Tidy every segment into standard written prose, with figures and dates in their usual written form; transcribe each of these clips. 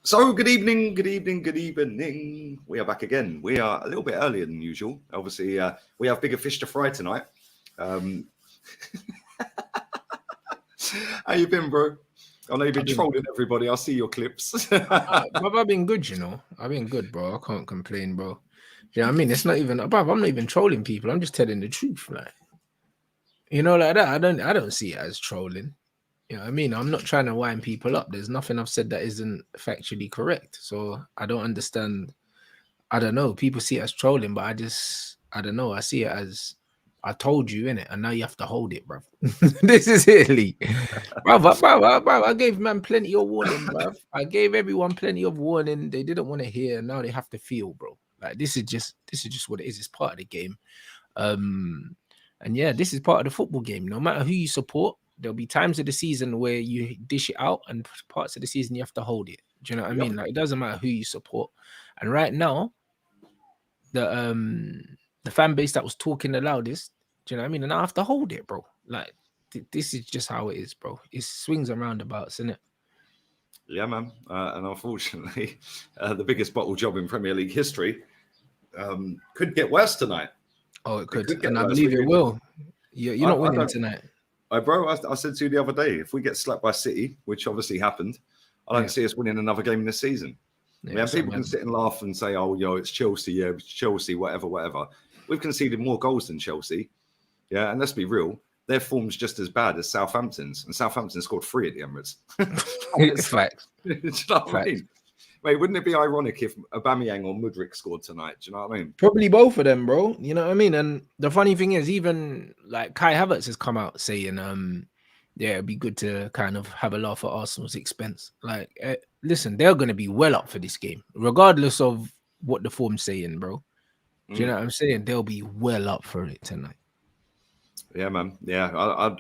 So, good evening, good evening, good evening. We are back again. We are a little bit earlier than usual. Obviously, we have bigger fish to fry tonight. Um, how you been, bro? I know you've been trolling everybody. I see your clips. But I've been good, you know. I've been good, bro. I can't complain, bro. You know what I mean? It's not even, bruv, I'm not even trolling people. I'm just telling the truth, like, like that. I don't see it as trolling. You know what I mean? I'm not trying to wind people up. There's nothing I've said that isn't factually correct. So I don't understand. I don't know. People see it as trolling, but I don't know. I see it as I told you in it, and now you have to hold it, bro. This is Italy, bro. I gave man plenty of warning, bro. I gave everyone plenty of warning. They didn't want to hear. Now they have to feel, bro. Like this is just what it is. It's part of the game. Um, and yeah, this is part of the football game. No matter who you support, there'll be times of the season where you dish it out, and parts of the season you have to hold it. Do you know what I Yep. mean? Like it doesn't matter who you support. And right now, the the fan base that was talking the loudest, do you know what I mean? And I have to hold it, bro. Like this is just how it is, bro. It swings and roundabouts, isn't it? Yeah, man. And unfortunately, the biggest bottle job in Premier League history could get worse tonight. Oh, it It could, could get and I worse. believe it will. You're not I winning don't. tonight. Bro, I said to you the other day, if we get slapped by City, which obviously happened, I don't Yeah, see us winning another game this season. yeah. Yeah, So people can man, sit and laugh and say, "Oh, it's Chelsea, yeah, it's Chelsea, whatever, whatever." We've conceded more goals than Chelsea, yeah, and let's be real, their form's just as bad as Southampton's, and Southampton scored 3 at the Emirates. it's facts, Do you know what I facts. mean? Mate, wouldn't it be ironic if Aubameyang or Mudryk scored tonight? Do you know what I mean? Probably both of them, bro. You know what I mean? And the funny thing is, even like Kai Havertz has come out saying, yeah, it'd be good to kind of have a laugh at Arsenal's expense. Like, listen, they're going to be well up for this game, regardless of what the form's saying, bro. Do you know Mm. what I'm saying? They'll be well up for it tonight. Yeah, man. Yeah,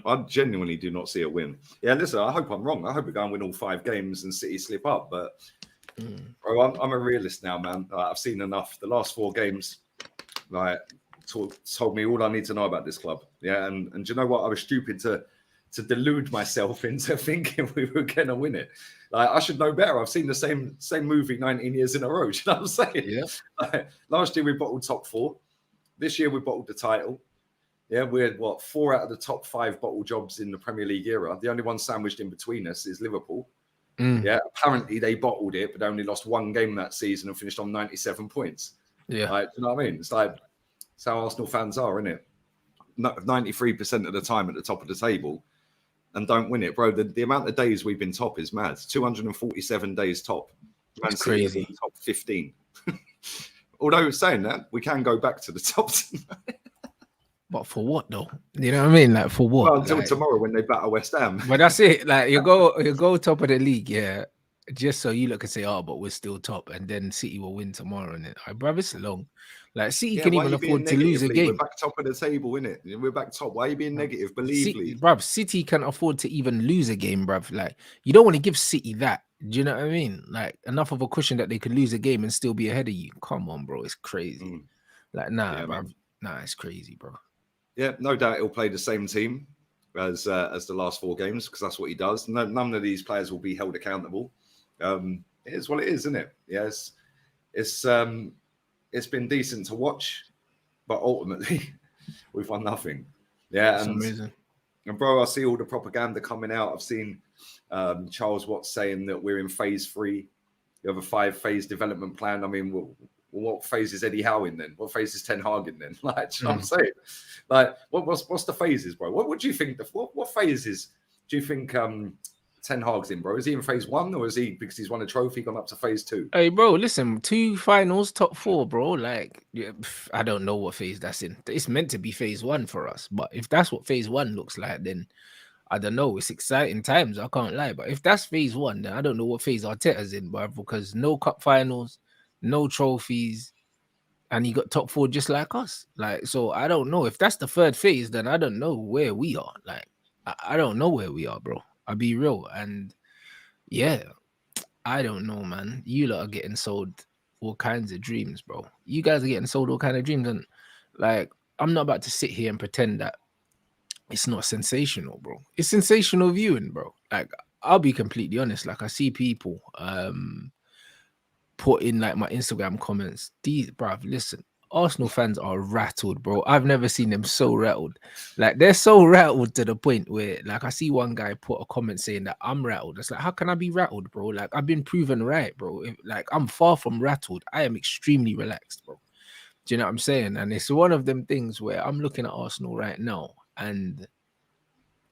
I genuinely do not see a win. Yeah, listen, I hope I'm wrong. I hope we go and win all 5 games and City slip up. But, Mm. bro, I'm a realist now, man. I've seen enough. The last 4 games, like, told me all I need to know about this club. Yeah, and do you know what? I was stupid to delude myself into thinking we were going to win it. Like, I should know better. I've seen the same movie 19 years in a row. Do you know what I'm saying? Yeah. Like, last year we bottled top 4. This year we bottled the title. Yeah, we had 4 out of the top 5 bottle jobs in the Premier League era. The only one sandwiched in between us is Liverpool. Mm. Yeah, apparently they bottled it, but only lost 1 game that season and finished on 97 points. Yeah. Like, do you know what I mean? It's like it's how Arsenal fans are, isn't it? 93% of the time at the top of the table and don't win it, bro. The amount of days we've been top is mad. 247 days top. Man It's City have been crazy. top 15. Although saying that, we can go back to the top But for what though? You know what I mean? Like for well what? until Like, tomorrow when they batter West Ham. but that's it. Like you go top of the league, yeah. Just so you look and say, oh, but we're still top, and then City will win tomorrow. And then, bruv, it's long. Like City Yeah, can why are even you being afford to lose negative, a Lee? We're game. back top of the table, innit? We're back top. Why are you being negative? Believe, Lee. City can afford to even lose a game, bruv. Like you don't want to give City that. Do you know what I mean? Like enough of a cushion that they could lose a game and still be ahead of you. Come on, bro, it's crazy. Mm, Like nah, yeah, bruv. man. Nah, it's crazy, bro. Yeah, no doubt he'll play the same team as the last 4 games because that's what he does. No, none of these players will be held accountable. It is what it is, isn't it? Yes, it's been decent to watch, but ultimately we've won nothing. For Yeah, some reason. and bro, I see all the propaganda coming out. I've seen Charles Watts saying that we're in phase 3. You have a 5-phase development plan. I mean, what phase is Eddie Howe in then? What phase is Ten Hag in then? Like, do you know what I'm saying? Like, what's the phases, bro? What do you think? What phases do you think Ten Hag's in, bro? Is he in phase 1 or is he, because he's won a trophy, gone up to phase 2? Hey, bro, listen, 2 finals, top 4, bro. Like, yeah, I don't know what phase that's in. It's meant to be phase 1 for us, but if that's what phase 1 looks like, then I don't know. It's exciting times. I can't lie, but if that's phase 1, then I don't know what phase Arteta's in, bro. Because no cup finals, no trophies, and he got top 4 just like us. Like, so I don't know if that's the 3rd phase. Then I don't know where we are. Like, I don't know where we are, bro. I'll be real, and yeah. I don't know, man. You lot are getting sold all kinds of dreams, bro. You guys are getting sold all kind of dreams, and like, I'm not about to sit here and pretend that it's not sensational, bro. It's sensational viewing, bro. Like, I'll be completely honest. Like, I see people, put in like my Instagram comments. These, bruv, listen, Arsenal fans are rattled, bro. I've never seen them so rattled. Like they're so rattled to the point where, like, I see one guy put a comment saying that I'm rattled. It's like, how can I be rattled, bro? Like I've been proven right, bro. Like I'm far from rattled. I am extremely relaxed, bro. Do you know what I'm saying? And it's one of them things where I'm looking at Arsenal right now and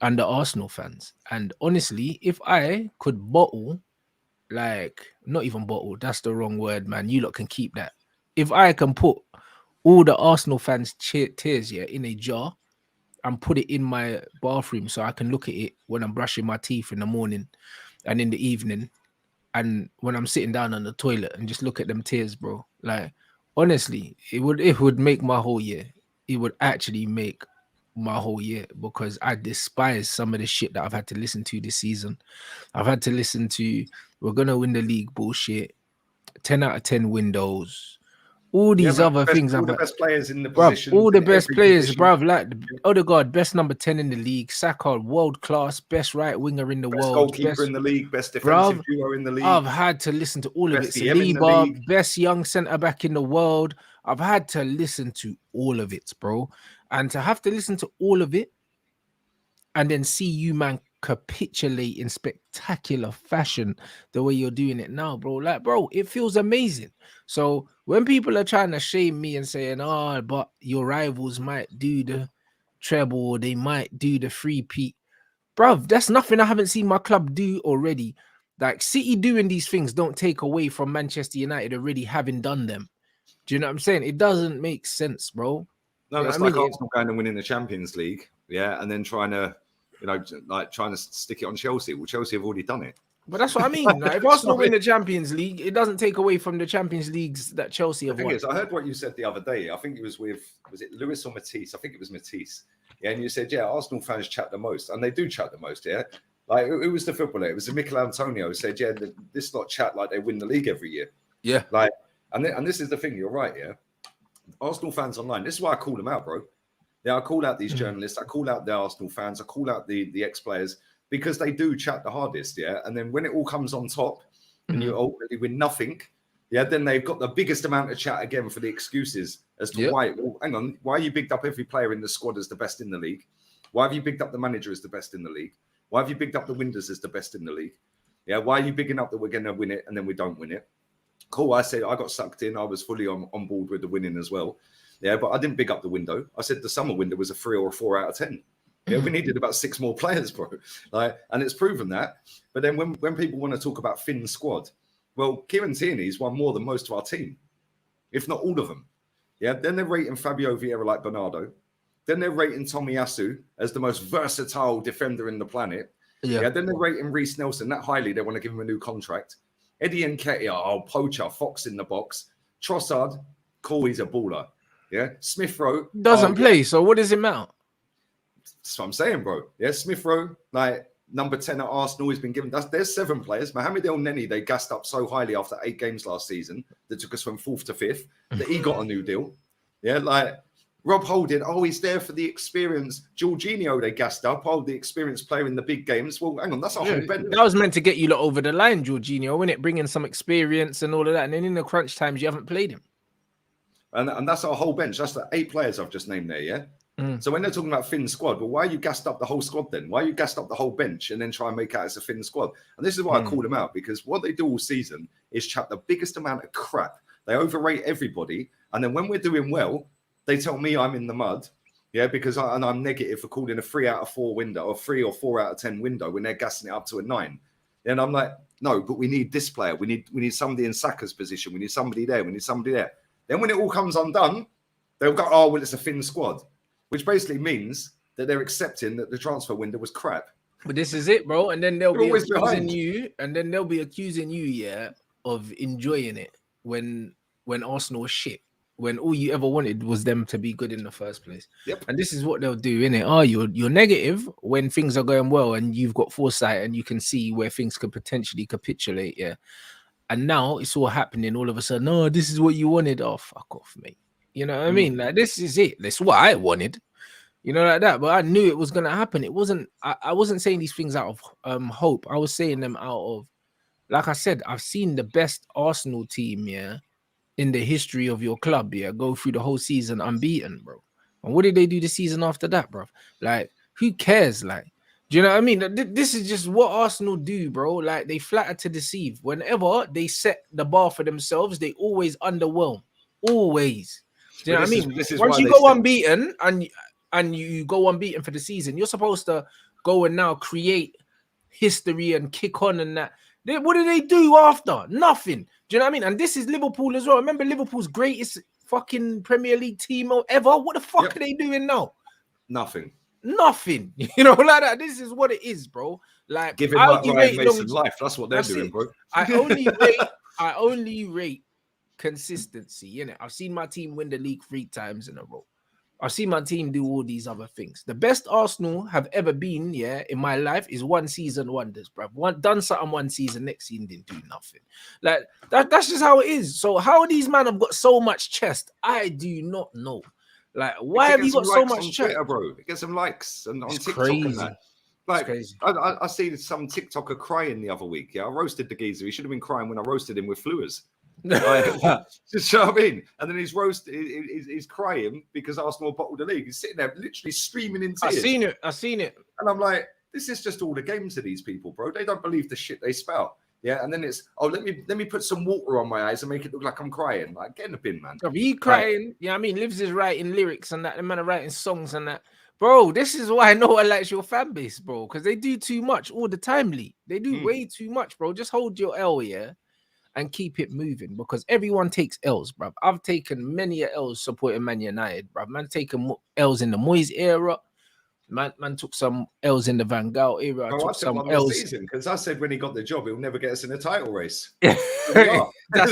the Arsenal fans. And honestly, if I could bottle, like, not even bottle, that's the wrong word, man. You lot can keep that. If I can put all the Arsenal fans' tears, yeah, in a jar and put it in my bathroom so I can look at it when I'm brushing my teeth in the morning and in the evening, and when I'm sitting down on the toilet and just look at them tears, bro. Like, honestly, it would make my whole year. It would actually make my whole year, because I despise some of the shit that I've had to listen to this season. I've had to listen to we're gonna win the league bullshit, 10 out of 10 windows, all Yeah, these man. other things. All the best players in the Bruv, positions, all the in best every players, position. bruv, like Odegaard, best number 10 in the league, Saka, world class, best right winger in the Best world, goalkeeper in the league, best defensive bruv. duo in the I've league, had to listen to all of it. best DM in the Saliba, league. best young centre back in the world. I've had to listen to all of it, bro. And to have to listen to all of it and then see you, man, capitulate in spectacular fashion the way you're doing it now, bro. Like, bro, it feels amazing. So when people are trying to shame me and saying, oh, but your rivals might do the treble or they might do the three-peat, bruv, that's nothing I haven't seen my club do already. Like, City doing these things don't take away from Manchester United already having done them. Do you know what I'm saying? It doesn't make sense, bro. No, You know that's what I like mean? Arsenal going and winning the Champions League, yeah, and then trying to, trying to stick it on Chelsea. Well, Chelsea have already done it. But that's what I mean. Like, if Arsenal win the Champions League, it doesn't take away from the Champions Leagues that Chelsea have The thing won. is, I heard what you said the other day. I think it was was it Lewis or Matisse? I think it was Matisse. Yeah, and you said, yeah, Arsenal fans chat the most, and they do chat the most, yeah. Like, it was the footballer. It was Mikel Antonio who said, yeah, this lot chat like they win the league every year. Yeah. Like, and this is the thing. You're right, yeah. Arsenal fans online. This is why I call them out, bro. Yeah, I call out these journalists. I call out the Arsenal fans. I call out the ex-players, because they do chat the hardest, yeah. And then when it all comes on top and you ultimately win nothing, yeah, then they've got the biggest amount of chat again for the excuses as to why. Well, hang on, why you bigged up every player in the squad as the best in the league? Why have you bigged up the manager as the best in the league? Why have you bigged up the Winders as the best in the league? Yeah, why are you bigging up that we're going to win it and then we don't win it? Cool, I said I got sucked in. I was fully on board with the winning as well. Yeah, but I didn't big up the window. I said the summer window was a 3 or a 4 out of 10. Yeah, we needed about 6 more players, bro. Like, and it's proven that. But then when people want to talk about Finn's squad, well, Kieran Tierney's won more than most of our team, if not all of them. Yeah, then they're rating Fabio Vieira like Bernardo. Then they're rating Tomiyasu as the most versatile defender in the planet. Yeah, then they're rating Reece Nelson that highly. They want to give him a new contract. Eddie Nketiah, poacher, fox in the box. Trossard, cool, he's a baller. Yeah, Smith Rowe doesn't play. So what does it matter? That's what I'm saying, bro. Yeah, Smith Rowe, like number 10 at Arsenal, he's been given. There's 7 players. Mohamed El Neni, they gassed up so highly after 8 games last season that took us from 4th to 5th that he got a new deal. Yeah, like Rob Holding, he's there for the experience. Jorginho, they gassed up. The experienced player in the big games. Well, hang on, that's our whole bench. That was meant to get you lot over the line, Jorginho, wasn't it? Bringing some experience and all of that. And then in the crunch times, you haven't played him. And that's our whole bench. That's the 8 players I've just named there, yeah? So when they're talking about Finn's squad, well, why are you gassed up the whole squad then? Why are you gassed up the whole bench and then try and make out it's a Finn squad? And this is why I call them out, because what they do all season is chat the biggest amount of crap. They overrate everybody. And then when we're doing well, they tell me I'm in the mud, yeah, because I'm negative for calling a 3 out of 4 window or 3 or 4 out of 10 window when they're gassing it up to a 9. And I'm like, no, but we need this player. We need somebody in Saka's position. We need somebody there. We need somebody there. Then when it all comes undone, they'll go, oh, well, it's a Finn squad, which basically means that they're accepting that the transfer window was crap. But this is it, bro. And then they'll be accusing you, yeah, of enjoying it when Arsenal was shit, when all you ever wanted was them to be good in the first place. Yep. And this is what they'll do, innit? You're negative when things are going well and you've got foresight and you can see where things could potentially capitulate, yeah. And now it's all happening all of a sudden. No, this is what you wanted. Oh, fuck off, mate. You know what I mean? Like, this is it. That's what I wanted. You know, like that. But I knew it was gonna happen. It wasn't. I wasn't saying these things out of hope. I was saying them out of like I said, I've seen the best Arsenal team, yeah, in the history of your club, yeah, go through the whole season unbeaten, bro. And what did they do the season after that, bro? Like, who cares? Like, do you know what I mean? This is just what Arsenal do, bro. Like, they flatter to deceive. Whenever they set the bar for themselves, they always underwhelm. Always. Do you But know what I mean? this is Once why you they go still. unbeaten and you go unbeaten for the season, you're supposed to go and now create history and kick on and that. What do they do after? Nothing. Do you know what I mean? And this is Liverpool as well. Remember Liverpool's greatest fucking Premier League team ever? What the fuck are they doing now? Nothing. Nothing. You know, like that. This is what it is, bro. Like, Giving I like only Ryan rate Mason life. That's what they're That's doing, it. bro. I only rate consistency. You know, I've seen my team win the league 3 times in a row. I've seen my team do all these other things. The best Arsenal have ever been, yeah, in my life is one season wonders, bro. Done something one season, next season didn't do nothing. Like that's just how it is. So how these men have got so much chest, I do not know. Like, why have you got so much on chest? Twitter, bro? Get some likes and on It's TikTok crazy. and that. Like, crazy. I seen some TikToker crying the other week. Yeah, I roasted the geezer. He should have been crying when I roasted him with Fluers. Just you know what I mean? And then he's crying because Arsenal bottled the league. He's sitting there literally streaming in tears. I seen it. And I'm like, this is just all the game to these people, bro. They don't believe the shit they spout. Yeah, and then it's let me put some water on my eyes and make it look like I'm crying. Like, get in the bin, man. He crying, like, yeah. I mean, Livs is writing lyrics and that. The man are writing songs and that. Bro, this is why no one likes your fan base, bro. Because they do too much all the time, Lee. They do way too much, bro. Just hold your L, yeah, and keep it moving. Because everyone takes L's, bro. I've taken many L's supporting Man United, bro. Man taken L's in the Moyes era. Man took some L's in the Van Gaal era. Bro, took some L's L's season because I said when he got the job, he'll never get us in a title race. That's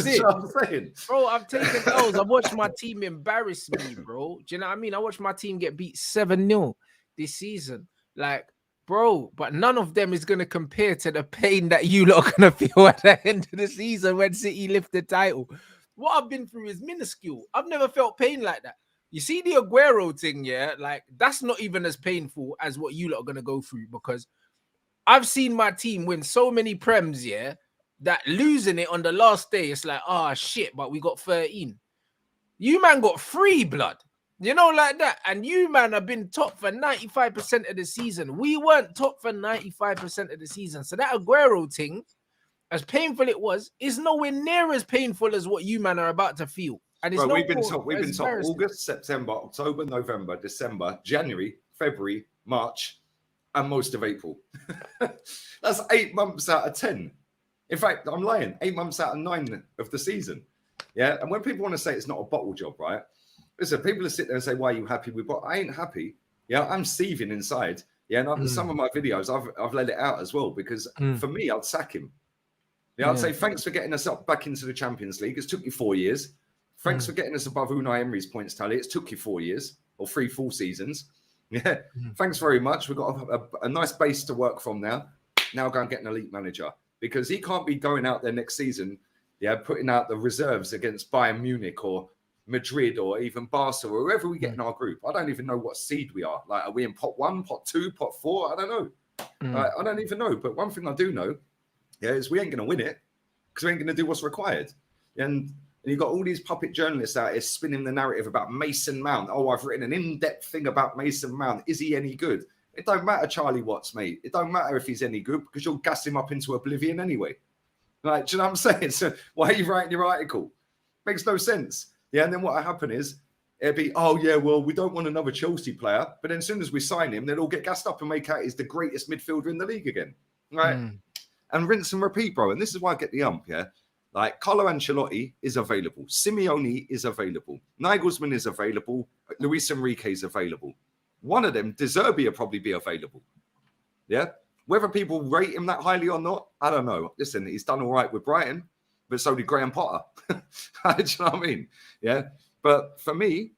it, what I'm saying, bro. I've taken L's. I've watched my team embarrass me, bro. Do you know what I mean? I watched my team get beat 7-0 this season, like, bro. But none of them is gonna compare to the pain that you lot are gonna feel at the end of the season when City lift the title. What I've been through is minuscule. I've never felt pain like that. You see the Aguero thing, yeah? Like, that's not even as painful as what you lot are going to go through, because I've seen my team win so many Prems, yeah, that losing it on the last day, it's like, oh, shit, but we got 13. You, man, got 3 blood. You know, like that. And you, man, have been top for 95% of the season. We weren't top for 95% of the season. So that Aguero thing, as painful it was, is nowhere near as painful as what you, man, are about to feel. And it's we've been top August, September, October, November, December, January, February, March, and most of April. That's 8 months out of 10. In fact, I'm lying. 8 months out of 9 of the season. Yeah. And when people want to say it's not a bottle job, right? Listen, people are sitting there and say, why are you happy with what? I ain't happy. Yeah. I'm seething inside. Yeah. And some of my videos, I've let it out as well, because for me, I'd sack him. Yeah. I'd say, thanks for getting us up back into the Champions League. It's took you 4 years. Thanks for getting us above Unai Emery's points tally. It's took you 4 years or 3 full seasons. Yeah. Thanks very much. We've got a nice base to work from now. Now go and get an elite manager, because he can't be going out there next season, yeah, putting out the reserves against Bayern Munich or Madrid or even Barca or whoever we get in our group. I don't even know what seed we are. Like, are we in pot 1, pot 2, pot 4? I don't know. I don't even know. But one thing I do know, yeah, is we ain't going to win it because we ain't going to do what's required. And you've got all these puppet journalists out here spinning the narrative about Mason Mount. Oh, I've written an in-depth thing about Mason Mount. Is he any good? It don't matter, Charlie Watts, mate. It don't matter if he's any good, because you'll gas him up into oblivion anyway. Like, do you know what I'm saying? So why are you writing your article? Makes no sense. Yeah, and then what will happen is, it'll be, oh, yeah, well, we don't want another Chelsea player. But then as soon as we sign him, they'll all get gassed up and make out he's the greatest midfielder in the league again. Right? And rinse and repeat, bro. And this is why I get the ump, yeah? Like, Carlo Ancelotti is available. Simeone is available. Nagelsmann is available. Luis Enrique is available. One of them, De Zerbi, will probably be available. Yeah? Whether people rate him that highly or not, I don't know. Listen, he's done all right with Brighton, but so did Graham Potter. Do you know what I mean? Yeah? But for me,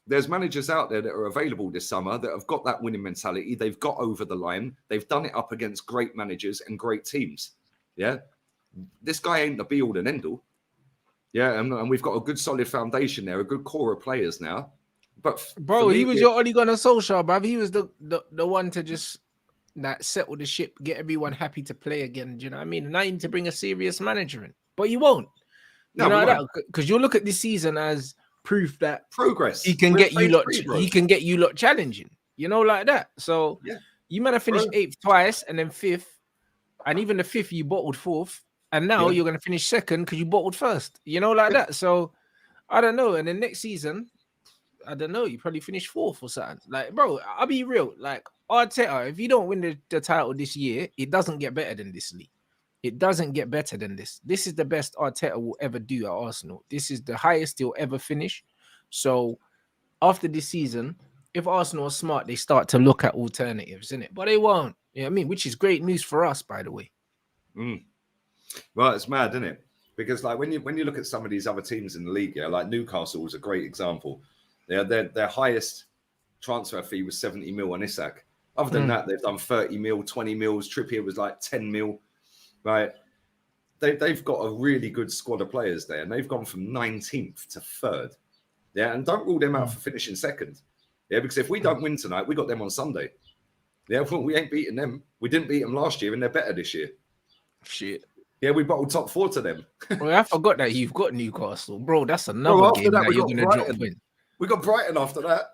there's managers out there that are available this summer that have got that winning mentality. They've got over the line. They've done it up against great managers and great teams. Yeah? This guy ain't the be-all and end-all. Yeah, and we've got a good solid foundation there, a good core of players now. But bro, he was your Ole Gunnar Solskjaer, bruv. He was the one to just that settle the ship, get everyone happy to play again. Do you know what I mean? And I need to bring a serious manager in, but you won't. You No, we know that won't. because you'll look at this season as proof that he Progress. can We're in get you phase lot. three, bro. He can get you lot challenging. You know, like that. So Yeah, you might have finished bro. 8th twice and then 5th, and even the 5th you bottled 4th, and now Yeah. you're going to finish 2nd because you bottled 1st. You know, like that. So I don't know. And then next season, I don't know. You probably finish 4th or something. Like, bro, I'll be real. Like Arteta, if you don't win the title this year, it doesn't get better than this league. It doesn't get better than this. This is the best Arteta will ever do at Arsenal. This is the highest he'll ever finish. So after this season, if Arsenal are smart, they start to look at alternatives, innit? But they won't. You know what I mean? Which is great news for us, by the way. Well, it's mad, isn't it? Because like when you look at some of these other teams in the league, yeah, like Newcastle is a great example. Their highest transfer fee was 70 mil on Isak. Other than that, they've done 30 mil, 20 mils. Trippier was like 10 mil. Right? They've got a really good squad of players there, and they've gone from 19th to 3rd. Yeah, and don't rule them out for finishing 2nd. Yeah, because if we don't win tonight, we got them on Sunday. Yeah, well, we ain't beating them. We didn't beat them last year, and they're better this year. Shit. Yeah, we bottled top 4 to them. Well, I forgot that you've got Newcastle, bro. That's another Bro, after game that, that we you're got gonna drop Brighton. win. We got Brighton after that.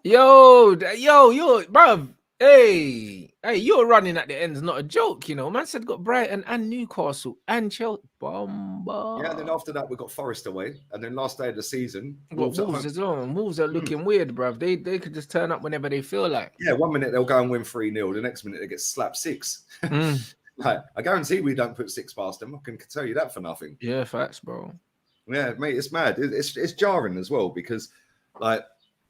Yo, bruv. Hey, you're running at the end's not a joke, you know. Man said got Brighton and Newcastle and Chelsea. Bomba. Yeah, and then after that, we got Forest away. And then last day of the season, Got Wolves at Wolves home. as well. Wolves are looking weird, bruv. They could just turn up whenever they feel like. Yeah, 1 minute they'll go and win 3-0. The next minute they get slapped 6. Like, I guarantee we don't put 6 past them. I can tell you that for nothing. Yeah, facts, bro. Yeah, mate, it's mad. It's jarring as well because, like,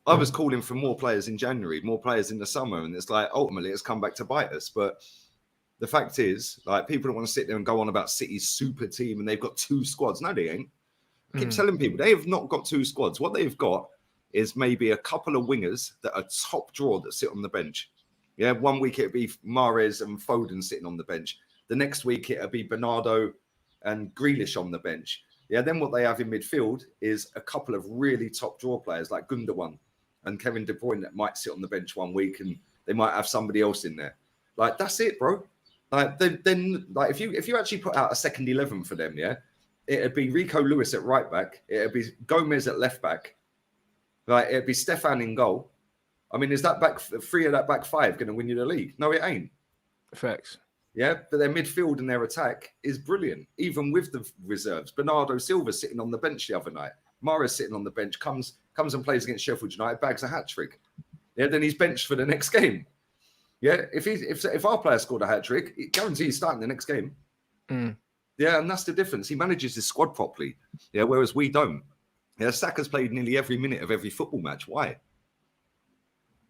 I was calling for more players in January, more players in the summer, and it's like ultimately it's come back to bite us. But the fact is, like, people don't want to sit there and go on about City's super team and they've got 2 squads. No, they ain't. I keep telling people they have not got 2 squads. What they've got is maybe a couple of wingers that are top draw that sit on the bench. Yeah, 1 week it'd be Mahrez and Foden sitting on the bench. The next week it'd be Bernardo and Grealish on the bench. Yeah, then what they have in midfield is a couple of really top draw players like Gundogan and Kevin De Bruyne that might sit on the bench 1 week, and they might have somebody else in there. Like, that's it, bro. Like, then like if you actually put out a second 11 for them, yeah, it'd be Rico Lewis at right back, it'd be Gomez at left back, like it'd be Stefan in goal. I mean, is that back 3 of that back 5 going to win you the league? No, it ain't. Facts. Yeah, but their midfield and their attack is brilliant, even with the reserves. Bernardo Silva sitting on the bench the other night. Mahrez sitting on the bench, comes and plays against Sheffield United, bags a hat-trick. Yeah, then he's benched for the next game. Yeah, if our player scored a hat-trick, it guarantees he's starting the next game. Yeah, and that's the difference. He manages his squad properly. Yeah, whereas we don't. Yeah, Saka's played nearly every minute of every football match. Why?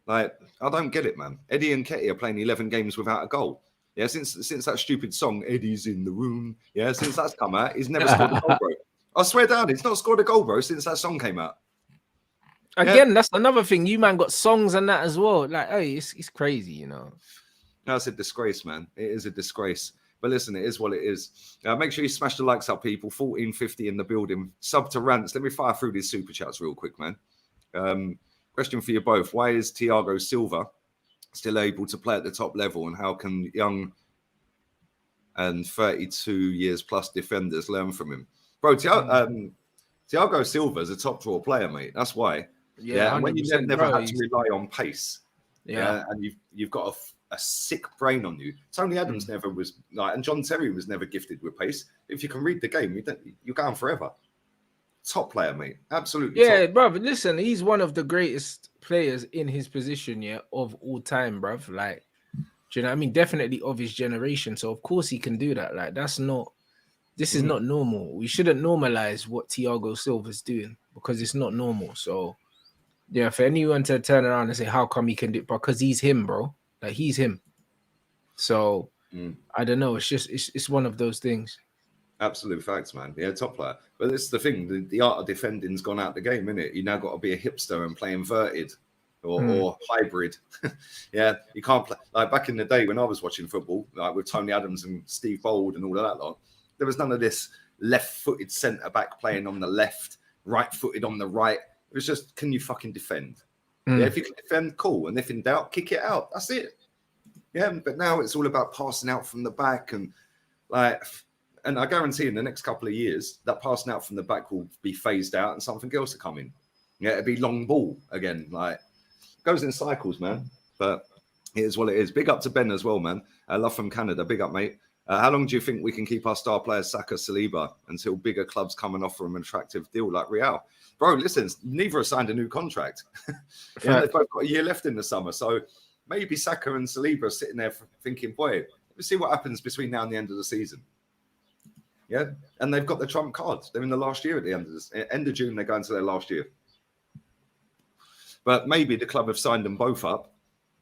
Like, I don't get it, man. Eddie and Ketty are playing 11 games without a goal. Yeah, since that stupid song, Eddie's in the room. Yeah, since that's come out, he's never scored a goal, bro. I swear down, he's not scored a goal, bro, since that song came out. Again, that's another thing. You man got songs and that as well. Like, hey, it's crazy, you know. No, it's a disgrace, man. It is a disgrace. But listen, it is what it is. Make sure you smash the likes up, people. 1450 in the building. Sub to rants. Let me fire through these super chats real quick, man. Question for you both. Why is Thiago Silva still able to play at the top level, and how can young and 32 years plus defenders learn from him? Bro, Thiago Silva is a top draw player, mate. That's why. Yeah, and when you've never had to rely on pace, and you've got a sick brain on you. Tony Adams never was like, and John Terry was never gifted with pace. If you can read the game, you're going forever. Top player, mate. Absolutely. Yeah, top. bruv. Listen, he's one of the greatest players in his position, of all time, bruv. Like, do you know what I mean? Definitely of his generation. So of course he can do that. Like, this is not normal. We shouldn't normalize what Thiago Silva's doing because it's not normal. So yeah, for anyone to turn around and say, how come he can do it? Because he's him, bro. Like, he's him. So I don't know. It's just it's one of those things. Absolute facts, man. Yeah, top player. But this is the thing. The art of defending's gone out the game, innit? You now got to be a hipster and play inverted or hybrid. Yeah, you can't play. Like, back in the day when I was watching football, like with Tony Adams and Steve Bold and all of that lot, there was none of this left-footed centre-back playing on the left, right-footed on the right. It was just, can you fucking defend? Yeah, if you can defend, cool. And if in doubt, kick it out. That's it. Yeah, but now it's all about passing out from the back and like, and I guarantee in the next couple of years that passing out from the back will be phased out and something else will come in. Yeah, it'll be long ball again. Like, it goes in cycles, man. But it is what it is. Big up to Ben as well, man. Love from Canada. Big up, mate. How long do you think we can keep our star players Saka, Saliba until bigger clubs come and offer them an attractive deal like Real? Bro, listen, neither have signed a new contract. And they've both got a year left in the summer. So maybe Saka and Saliba are sitting there thinking, boy, let me see what happens between now and the end of the season. Yeah. And they've got the trump cards. They're in the last year at the end of June. They're going to their last year. But maybe the club have signed them both up.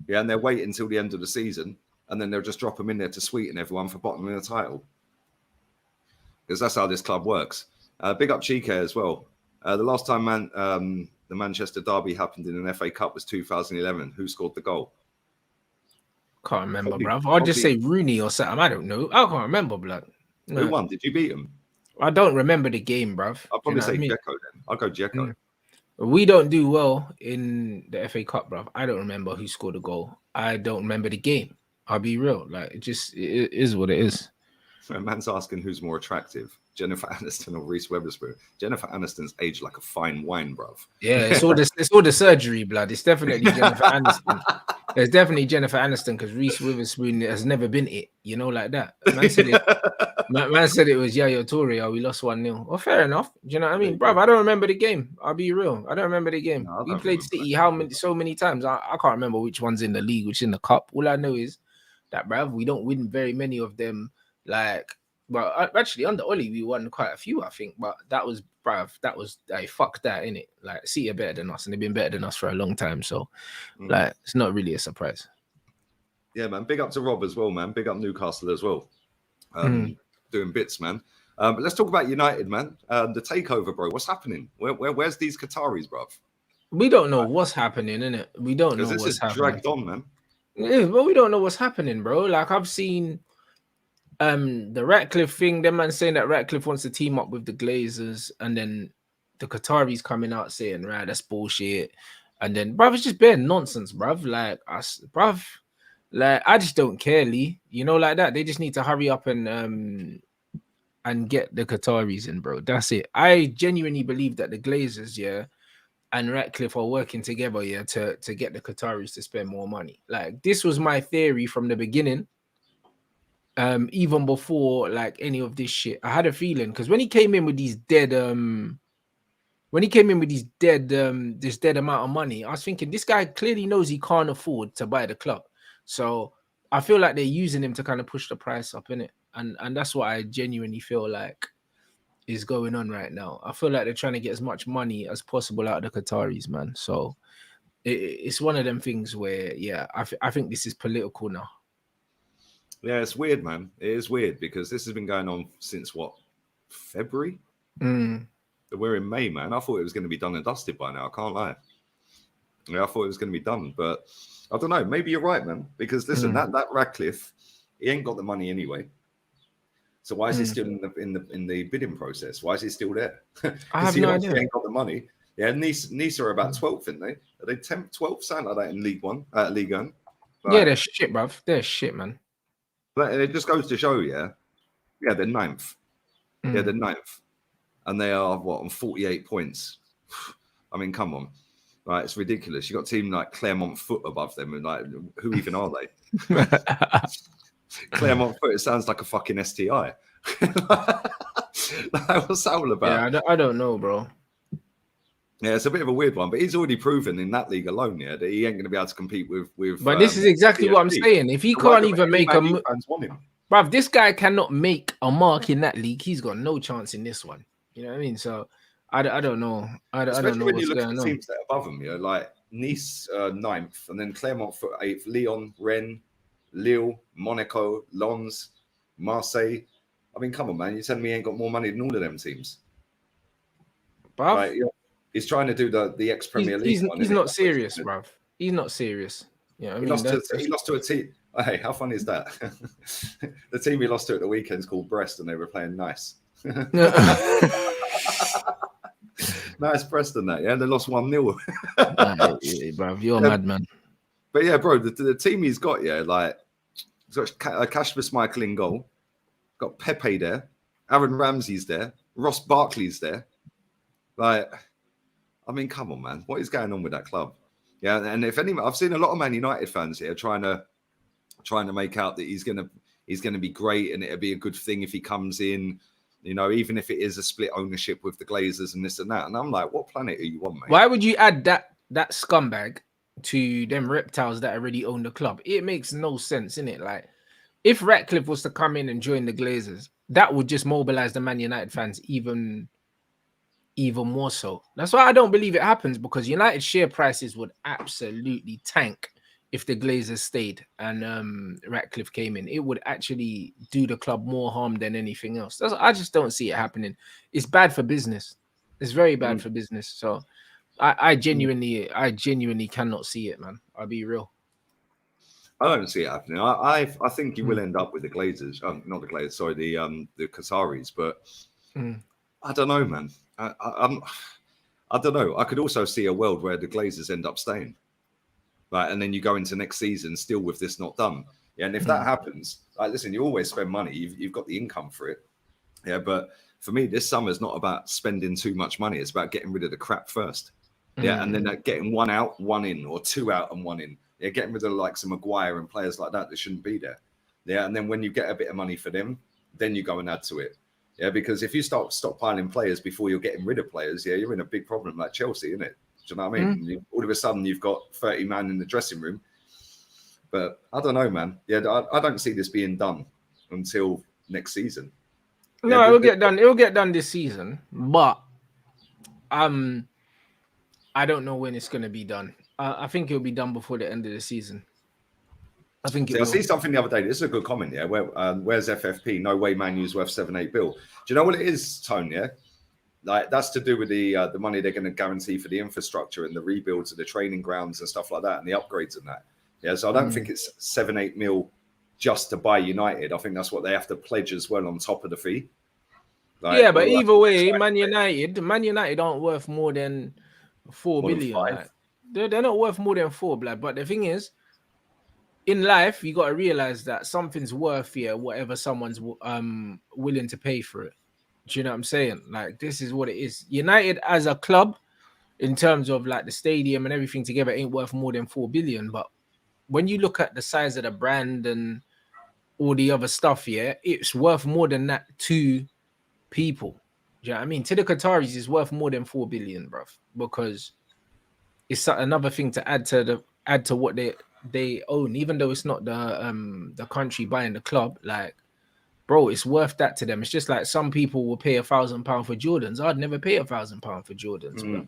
Yeah. And they're waiting until the end of the season. And then they'll just drop them in there to sweeten everyone for bottom of the title. Because that's how this club works. Big up Chike as well. The last time the Manchester derby happened in an FA Cup was 2011. Who scored the goal? Can't remember, bro. I'll just say Rooney or something. I don't know. I can't remember, blood. No. Who won? Did you beat him? I don't remember the game, bruv. I'll probably say Dzeko then. I'll go Dzeko. We don't do well in the FA Cup, bruv. I don't remember who scored the goal. I don't remember the game. I'll be real. Like, it is what it is. A man's asking who's more attractive, Jennifer Aniston or Reese Witherspoon. Jennifer Aniston's aged like a fine wine, bruv. Yeah, it's all the surgery, blood. It's definitely Jennifer Aniston. It's definitely Jennifer Aniston because Reese Witherspoon has never been it, you know, like that. Man said it was Yaya Toure. We lost 1-0. Well, fair enough. Do you know what I mean, bruv? I don't remember the game. I'll be real. I don't remember the game. No, we played City so many times. I can't remember which one's in the league, which in the cup. All I know is that, bruv, we don't win very many of them. Like, well, actually, under Oli, we won quite a few, I think. But that was, bruv, fuck that, innit? Like, City are better than us, and they've been better than us for a long time. So, like, it's not really a surprise. Yeah, man. Big up to Rob as well, man. Big up Newcastle as well. Doing bits, man. But let's talk about United, man. The takeover, bro. What's happening? Where's these Qataris, bruv? We don't know what's happening, innit? We don't know what's happening. Dragged on, man. Yeah, but we don't know what's happening, bro. Like, I've seen the Ratcliffe thing, them man saying that Ratcliffe wants to team up with the Glazers, and then the Qataris coming out saying, right, that's bullshit. And then, bruv, it's just bare nonsense, bruv. Like, I just don't care, Lee. You know, like that. They just need to hurry up and get the Qataris in, bro. That's it. I genuinely believe that the Glazers, yeah, and Ratcliffe are working together, yeah, to get the Qataris to spend more money. Like, this was my theory from the beginning. Even before like any of this shit, I had a feeling because when he came in with these dead, this dead amount of money, I was thinking this guy clearly knows he can't afford to buy the club. So I feel like they're using him to kind of push the price up, innit? And that's what I genuinely feel like is going on right now. I feel like they're trying to get as much money as possible out of the Qataris, man. So it's one of them things where, yeah, I think this is political now. Yeah, it's weird, man. It is weird because this has been going on since what, February? We're in May, man. I thought it was going to be done and dusted by now. I can't lie. Yeah, I thought it was going to be done, but I don't know. Maybe you're right, man. Because listen, that Ratcliffe, he ain't got the money anyway. So why is he still in the bidding process? Why is he still there? I have no idea. He ain't got the money. Yeah, Nice are about 12th, aren't they? Are they 10th, 12th? Something like that in League One, League One. Yeah, they're shit, bruv. They're shit, man. But it just goes to show, yeah, they're 9th. Yeah, they're 9th. And they are, on 48 points. I mean, come on. Right, it's ridiculous. You got a team like Claremont Foot above them, and like, who even are they? Claremont Foot, it sounds like a fucking STI. What's that all about? Yeah, I don't know, bro. Yeah, it's a bit of a weird one, but he's already proven in that league alone, yeah, that he ain't going to be able to compete with. But this is exactly what I'm saying. If he can't even make a, bruv, this guy cannot make a mark in that league. He's got no chance in this one. You know what I mean? So I don't know. I don't know when what's you look going at the on. teams that are above him, you know, like Nice 9th, and then Clermont Foot 8th, Lyon, Rennes, Lille, Monaco, Lens, Marseille. I mean, come on, man! You telling me he ain't got more money than all of them teams? Bruv, like, you know, he's trying to do the ex-Premier League one. He's not serious, bruv. He's not serious. Yeah, I mean, he lost to a team. Hey, how funny is that? The team he lost to at the weekend is called Brest, and they were playing nice. Nice Preston, that, yeah. They lost 1-0. Bruv, you're a madman. But yeah, bro, the team he's got, yeah, like He's got Kasper Schmeichel in goal. Got Pepe there. Aaron Ramsey's there. Ross Barkley's there. Like, I mean, come on, man. What is going on with that club? Yeah, and if anyone, I've seen a lot of Man United fans here trying to make out that he's gonna be great and it'll be a good thing if he comes in, you know, even if it is a split ownership with the Glazers and this and that. And I'm like, what planet are you on, mate? Why would you add that scumbag to them reptiles that already own the club? It makes no sense, innit? Like, if Ratcliffe was to come in and join the Glazers, that would just mobilize the Man United fans even more so. That's why I don't believe it happens, because United share prices would absolutely tank if the Glazers stayed and Ratcliffe came in. It would actually do the club more harm than anything else. I just don't see it happening. It's bad for business. It's very bad for business. So I genuinely cannot see it, man. I'll be real. I don't see it happening. I think you will end up with the Glazers, not the Glazers, sorry, the Qataris. But I don't know, man. I don't know. I could also see a world where the Glazers end up staying, right? And then you go into next season still with this not done. Yeah, and if that happens, like, listen, you always spend money. You've got the income for it. Yeah, but for me, this summer is not about spending too much money. It's about getting rid of the crap first. Yeah, and then getting one out, one in, or two out and one in. Yeah, getting rid of like some Maguire and players like that shouldn't be there. Yeah, and then when you get a bit of money for them, then you go and add to it. Yeah, because if you start stockpiling players before you're getting rid of players, yeah, you're in a big problem like Chelsea, isn't it? Do you know what I mean? All of a sudden, you've got 30 man in the dressing room. But I don't know, man. Yeah, I don't see this being done until next season. No, yeah, it'll get done. It'll get done this season, but I don't know when it's going to be done. I think it'll be done before the end of the season. I think I see something the other day. This is a good comment. Yeah, where's FFP? No way, Man U's worth 7-8 bill. Do you know what it is, Tone? Yeah, like that's to do with the money they're going to guarantee for the infrastructure and the rebuilds of the training grounds and stuff like that, and the upgrades and that. Yeah, so I don't think it's 7-8 mil just to buy United. I think that's what they have to pledge as well on top of the fee. Like, yeah, but either way, Man United aren't worth more than 4 billion. Like, they're not worth more than 4, blood. But the thing is, in life, you got to realize that something's worth whatever someone's willing to pay for it. Do you know what I'm saying? Like, this is what it is. United as a club, in terms of like the stadium and everything together, ain't worth more than 4 billion. But when you look at the size of the brand and all the other stuff, yeah, it's worth more than that to people. Do you know what I mean? To the Qataris, it's worth more than 4 billion, bruv, because it's another thing to add to what they own, even though it's not the country buying the club. Like, bro, it's worth that to them. It's just like some people will pay £1,000 for Jordans. I'd never pay £1,000 for Jordans, bro.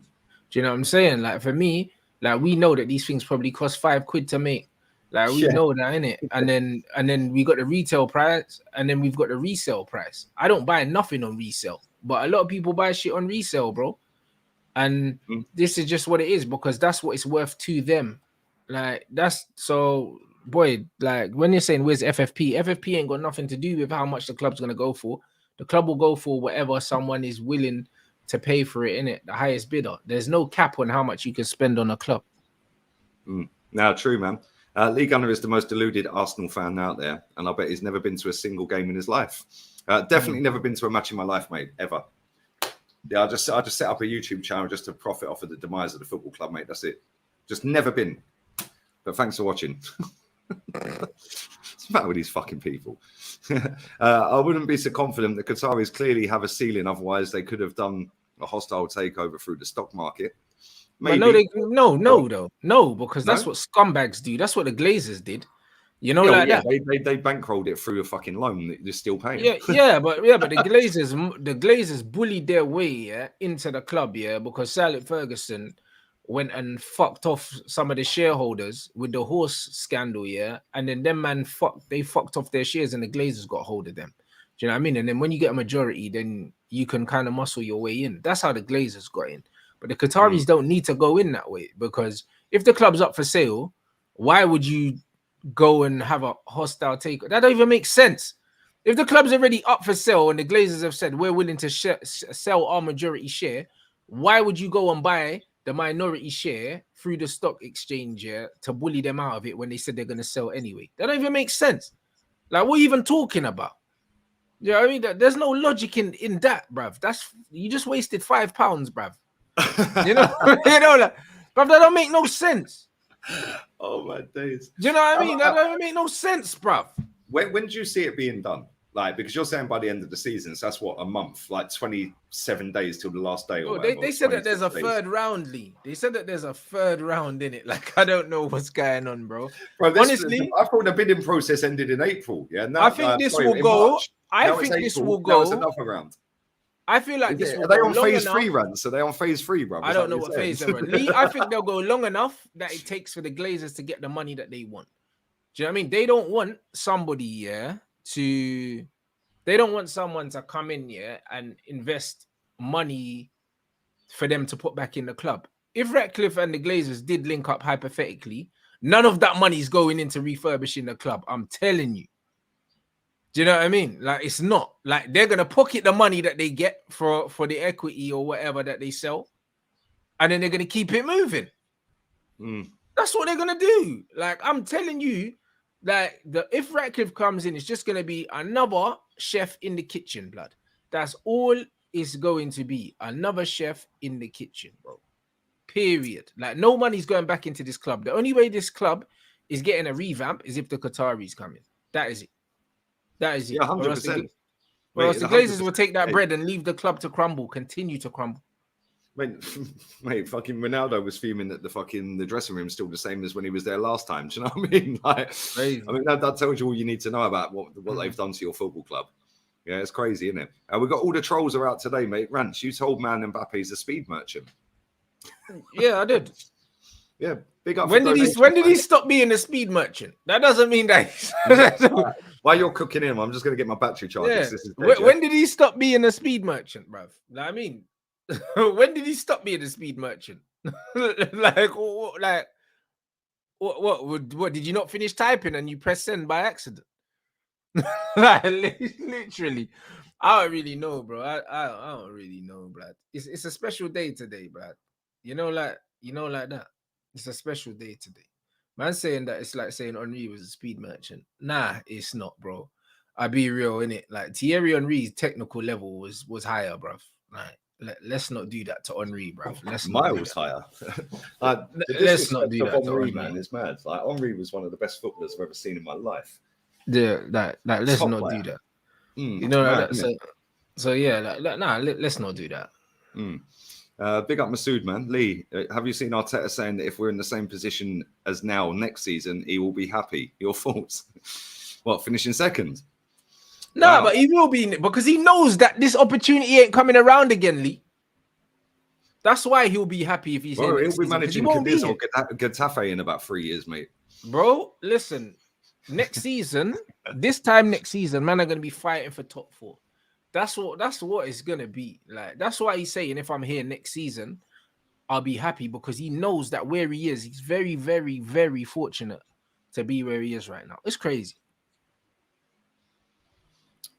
Do you know what I'm saying? Like, for me, like, we know that these things probably cost £5 to make. Like, we know that, innit? And then we got the retail price, and then we've got the resale price. I don't buy nothing on resale, but a lot of people buy shit on resale, bro. And this is just what it is, because that's what it's worth to them. Like, that's so, boy, like, when you're saying where's FFP ain't got nothing to do with how much the club's going to go for. The club will go for whatever someone is willing to pay for it, innit? The highest bidder. There's no cap on how much you can spend on a club. No, true, man. Lee Gunner is the most deluded Arsenal fan out there, and I bet he's never been to a single game in his life. Definitely never been to a match in my life, mate, ever. Yeah, I just set up a YouTube channel just to profit off of the demise of the football club, mate. That's it. Just never been. But thanks for watching. What's the matter with these fucking people? I wouldn't be so confident. The Qataris clearly have a ceiling. Otherwise, they could have done a hostile takeover through the stock market. Maybe. But no, because that's what scumbags do. That's what the Glazers did. You know, that. They bankrolled it through a fucking loan that they're still paying. But the Glazers bullied their way into the club, because Sir Alex Ferguson went and fucked off some of the shareholders with the horse scandal, and then them man fucked off their shares, and the Glazers got hold of them. Do you know what I mean? And then when you get a majority, then you can kind of muscle your way in. That's how the Glazers got in. But the Qataris don't need to go in that way, because if the club's up for sale, why would you go and have a hostile takeover? That don't even make sense. If the club's already up for sale and the Glazers have said we're willing to sell our majority share, why would you go and buy the minority share through the stock exchange to bully them out of it when they said they're going to sell anyway? That don't even make sense. Like, what are you even talking about? You know what I mean? There's no logic in that, bruv. You just wasted £5, bruv. You know, like, bruv, that don't make no sense. Oh my days. Do you know what I mean? That don't make no sense, bruv. When do you see it being done? Like, because you're saying by the end of the season, so that's what, a month, like 27 days till the last day or whatever. They said that there's a 26 third round, Lee. They said that there's a third round in it. Like, I don't know what's going on, bro. Honestly, I thought the bidding process ended in April. Yeah, now, I think this will go. March. I think this will go. Now it's another round. I feel like this will Are they go on long phase enough. 3 runs? So they on phase 3, bro. I don't know what phase they're on. Lee, I think they'll go long enough that it takes for the Glazers to get the money that they want. Do you know what I mean? They don't want somebody, they don't want someone to come in here and invest money for them to put back in the club. If Ratcliffe and the Glazers did link up hypothetically, none of that money is going into refurbishing the club. I'm telling you. Do you know what I mean? Like, it's not. Like, they're going to pocket the money that they get for the equity or whatever that they sell, and then they're going to keep it moving. That's what they're going to do. Like, I'm telling you, like, if Ratcliffe comes in, it's just going to be another chef in the kitchen, blood. That's all it's going to be. Another chef in the kitchen, bro. Period. Like, no money's going back into this club. The only way this club is getting a revamp is if the Qataris come in. That is it. That is it. Yeah, 100%. Or else the Glazers will take that bread and leave the club to crumble, continue to crumble. Mate, fucking Ronaldo was fuming that the dressing room is still the same as when he was there last time. Do you know what I mean? Like, crazy. I mean, that tells you all you need to know about what they've done to your football club. Yeah, it's crazy, isn't it? We've got all the trolls are out today, mate. Rance, you told man Mbappe's a speed merchant. Yeah, I did. Yeah, big up. When did he stop being a speed merchant? That doesn't mean that. While you're cooking him, I'm just going to get my battery charged. Yeah. When did he stop being a speed merchant, bruv? I mean, when did he stop being a speed merchant? What? Did you not finish typing and you press send by accident? Like, literally, I don't really know, bro. I don't really know, blood. It's a special day today, blood. Like that. It's a special day today. Man saying that it's like saying Henry was a speed merchant. Nah, it's not, bro. I'll be real, innit? Like, Thierry Henry's technical level was higher, bruv. Like, let's not do that to Henry, bruv. Miles higher. Let's not do that to Henry, man. It's mad. Like, Henry was one of the best footballers I've ever seen in my life. Yeah, let's not do that. Let's not do that. Big up Masood, man. Lee, have you seen Arteta saying that if we're in the same position as now next season, he will be happy? Your thoughts? What, finishing second? No, wow. But he will be, because he knows that this opportunity ain't coming around again, Lee. That's why he'll be happy if he's he'll be managing Cadiz or Getafe in about 3 years, mate. Bro, listen, this time next season, man, are going to be fighting for top 4. That's what it's gonna be. Like, that's why he's saying if I'm here next season, I'll be happy, because he knows that where he is, he's very, very, very fortunate to be where he is right now. It's crazy.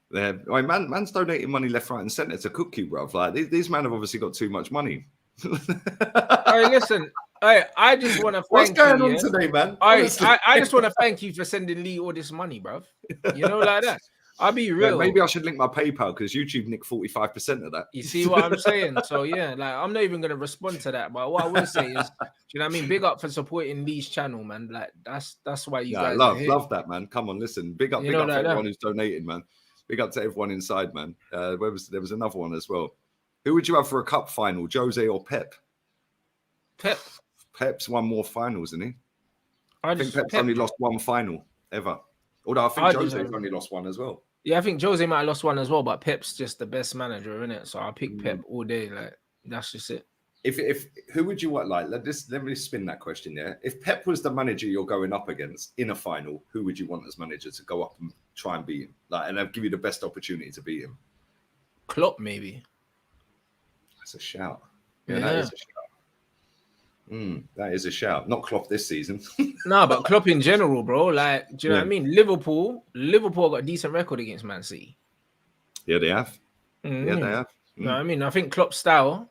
Yeah, I mean, man's donating money left, right, and centre to cook you, bruv. Like, these men have obviously got too much money. Hey, listen. I just want to thank you. What's going on today, man? I just want to thank you for sending Lee all this money, bruv. Like that. I'll be real. Yeah, maybe I should link my PayPal, because YouTube nicked 45% of that. You see what I'm saying? So yeah, like, I'm not even gonna respond to that. But what I will say is, you know what I mean? Big up for supporting Lee's channel, man. Like, that's why you guys love that, man. Come on, listen. Big up for everyone who's donated, man. Big up to everyone inside, man. There was another one as well. Who would you have for a cup final, Jose or Pep? Pep's won more finals, isn't he? I think Pep's only lost one final ever. Although I think Jose's only lost one as well. Yeah, I think Jose might have lost one as well, but Pep's just the best manager, isn't it? So I'll pick Pep all day. Like, that's just it. If who would you want? Like, let me spin that question there. If Pep was the manager you're going up against in a final, who would you want as manager to go up and try and beat him? Like, and I'll give you the best opportunity to beat him. Klopp, maybe. That's a shout. Yeah, that is a shout. That is a shout. Not Klopp this season. No, but Klopp in general, bro. Like, do you know what I mean? Liverpool got a decent record against Man City. Yeah, they have. Yeah, they have. No, I mean, I think Klopp's style,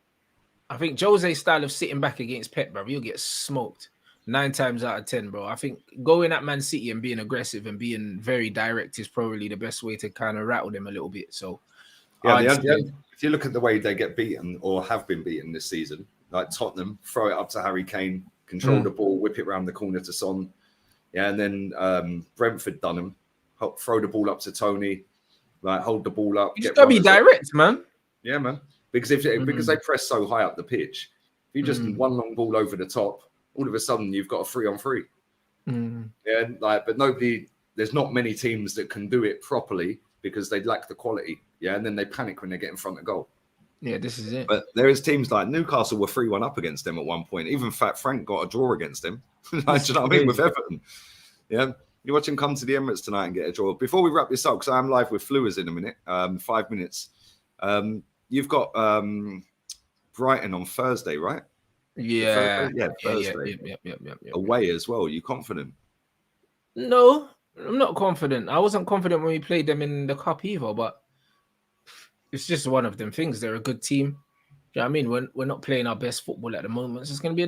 I think Jose's style of sitting back against Pep, bro, you'll get smoked. 9 times out of 10, bro. I think going at Man City and being aggressive and being very direct is probably the best way to kind of rattle them a little bit. So, Yeah, I'd say, if you look at the way they get beaten or have been beaten this season, like Tottenham, throw it up to Harry Kane, control the ball, whip it around the corner to Son. Yeah, and then Brentford done them. Throw the ball up to Tony, like hold the ball up. you just gotta be direct, man. Yeah, man. Because because they press so high up the pitch, if you just one long ball over the top, all of a sudden you've got a 3-on-3. Yeah, but there's not many teams that can do it properly because they lack the quality. Yeah, and then they panic when they get in front of goal. Yeah, this is it. But there is teams like Newcastle were 3-1 up against them at one point. Even Fat Frank got a draw against him. Do you know what I mean? With Everton. Yeah. You watch him come to the Emirates tonight and get a draw. Before we wrap this up, because I am live with Fluers in a minute, 5 minutes. You've got Brighton on Thursday, right? Yeah. Thursday. Yeah. Away as well. Are you confident? No, I'm not confident. I wasn't confident when we played them in the cup either, but it's just one of them things. They're a good team. Do you know what I mean? We're not playing our best football at the moment. So it's gonna be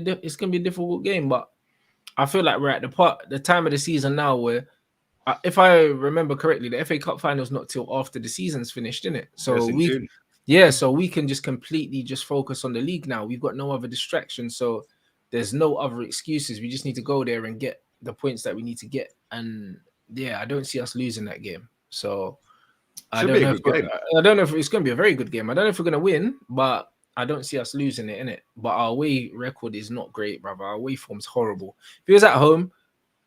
a difficult game, but I feel like we're at the time of the season now where, if I remember correctly, the FA Cup final's not till after the season's finished, isn't it? So so we can just completely just focus on the league now. We've got no other distractions, so there's no other excuses. We just need to go there and get the points that we need to get. And yeah, I don't see us losing that game. So I don't know if it's going to be a very good game. I don't know if we're going to win, but I don't see us losing it, innit? But our away record is not great, brother. Our away form's horrible. If it was at home,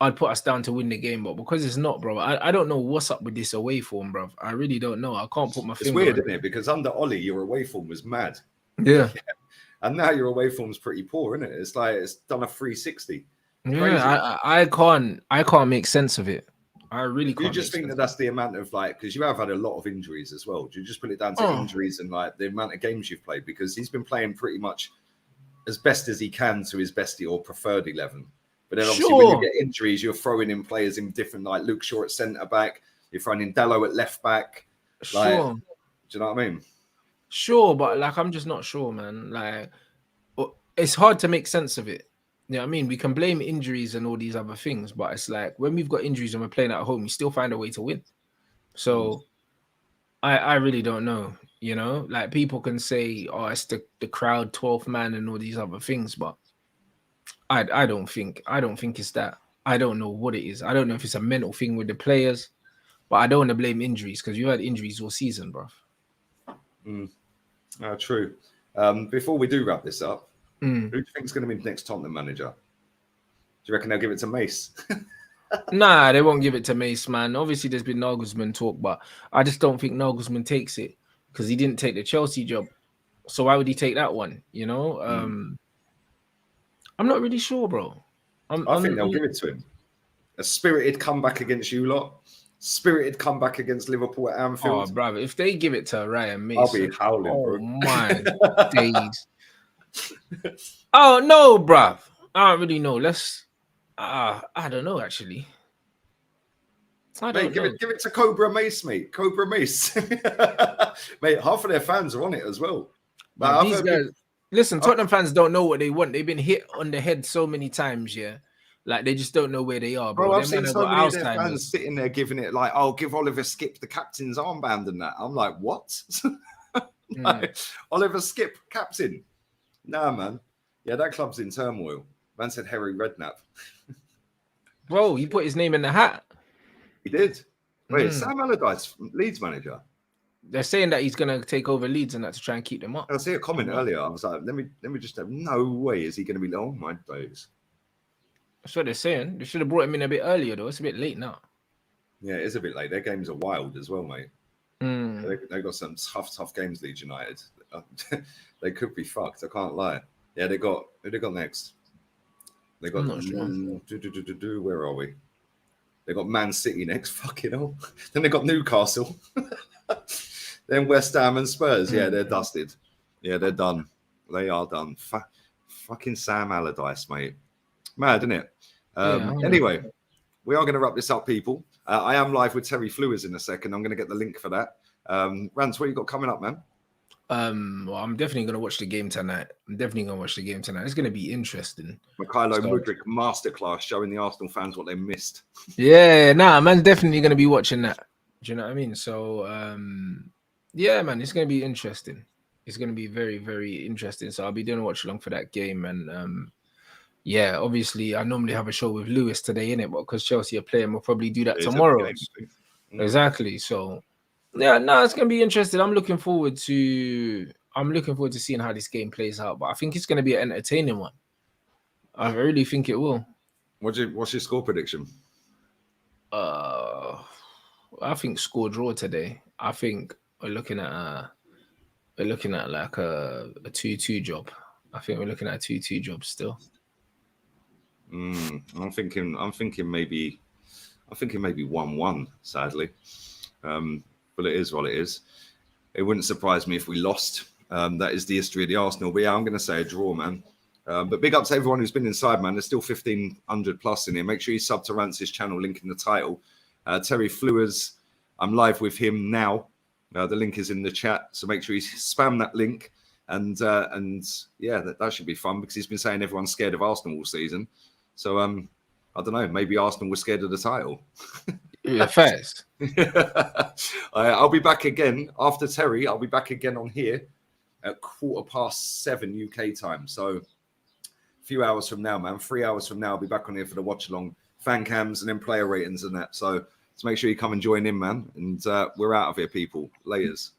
I'd put us down to win the game, but because it's not, bro, I don't know what's up with this away form, bro. I really don't know. I can't put my finger on it. It's weird, isn't it? Because under Ollie, your away form was mad. Yeah. And now your away form's pretty poor, isn't it? It's like it's done a 360. Yeah, I can't make sense of it. I really can't. You just think that that's the amount of because you have had a lot of injuries as well. Do you just put it down to injuries and like the amount of games you've played? Because he's been playing pretty much as best as he can to his best or preferred 11. But then obviously when you get injuries, you're throwing in players in different, like Luke Shaw at centre back, you're throwing in Dello at left back. Do you know what I mean? Sure, but like I'm just not sure, man. Like it's hard to make sense of it. You know what I mean? We can blame injuries and all these other things, but it's like when we've got injuries and we're playing at home, we still find a way to win. So I really don't know. You know, like people can say, oh, it's the crowd, 12th man and all these other things, but I don't think it's that. I don't know what it is. I don't know if it's a mental thing with the players, but I don't want to blame injuries because we've had injuries all season, bro. True. Before we do wrap this up, who do you think is going to be the next Tottenham manager? Do you reckon they'll give it to Mace? Nah, they won't give it to Mace, man. Obviously, there's been Nagelsmann talk, but I just don't think Nagelsmann takes it because he didn't take the Chelsea job. So why would he take that one? You know, I'm not really sure, bro. I think they'll give it to him. A spirited comeback against you lot. Spirited comeback against Liverpool at Anfield. Oh, brother, if they give it to Ryan Mason, I'll be howling, bro. Oh, my days. Oh, no, bruv. I don't really know. I don't know, actually. Give it to Cobra Mace, mate. Cobra Mace. Mate, half of their fans are on it as well. But these guys, listen, Tottenham fans don't know what they want. They've been hit on the head so many times, yeah. Like, they just don't know where they are, bro. I've seen so many of their fans sitting there giving it like, oh, give Oliver Skip the captain's armband and that. I'm like, what? Oliver Skip, captain. Nah, man. Yeah, that club's in turmoil. Man said Harry Redknapp. Bro, he put his name in the hat. He did. Wait, Sam Allardyce, Leeds manager. They're saying that he's going to take over Leeds and that to try and keep them up. I see a comment earlier. I was like, let me just have no way is he going to be oh my days. That's what they're saying. They should have brought him in a bit earlier, though. It's a bit late now. Yeah, it is a bit late. Their games are wild as well, mate. They've got some tough games, Leeds United. They could be fucked. I can't lie. Yeah, who they got next? They got where are we? They got Man City next. Fucking hell. Then they got Newcastle. Then West Ham and Spurs. Yeah, they're dusted. Yeah, they're done. They are done. Fucking Sam Allardyce, mate. Mad, isn't it? Anyway, we are going to wrap this up, people. I am live with Terry Fluers in a second. I'm going to get the link for that. Rance, what you got coming up, man? Well, I'm definitely gonna watch the game tonight. It's gonna be interesting. Mikhailo So Mudryk masterclass showing the Arsenal fans what they missed. yeah, nah, man's definitely gonna be watching that. Do you know what I mean? So yeah, man, it's gonna be interesting. It's gonna be very, very interesting. So I'll be doing a watch along for that game. And yeah, obviously I normally have a show with Lewis today, innit? But because Chelsea are playing, we'll probably do that It is a big tomorrow. game. Exactly. So yeah, no, it's gonna be interesting. I'm looking forward to seeing how this game plays out. But I think it's gonna be an entertaining one. I really think it will. What's your score prediction? I think score draw today. I think we're looking at like a 2-2 job. I think we're looking at a 2-2 job still. I'm thinking maybe 1-1, sadly. But it is what it is. It wouldn't surprise me if we lost. That is the history of the Arsenal. But yeah, I'm going to say a draw, man. But big up to everyone who's been inside, man. There's still 1,500 plus in here. Make sure you sub to Rance's channel, link in the title. Terry Flewers, I'm live with him now. The link is in the chat, so make sure you spam that link. And yeah, that should be fun because he's been saying everyone's scared of Arsenal all season. So I don't know, maybe Arsenal was scared of the title. Yeah, fast. I'll be back again after Terry. I'll be back again on here at 7:15 UK time. So a few hours from now, man, 3 hours from now, I'll be back on here for the watch along, fan cams, and then player ratings and that. So make sure you come and join in, man. And we're out of here, people. Laters.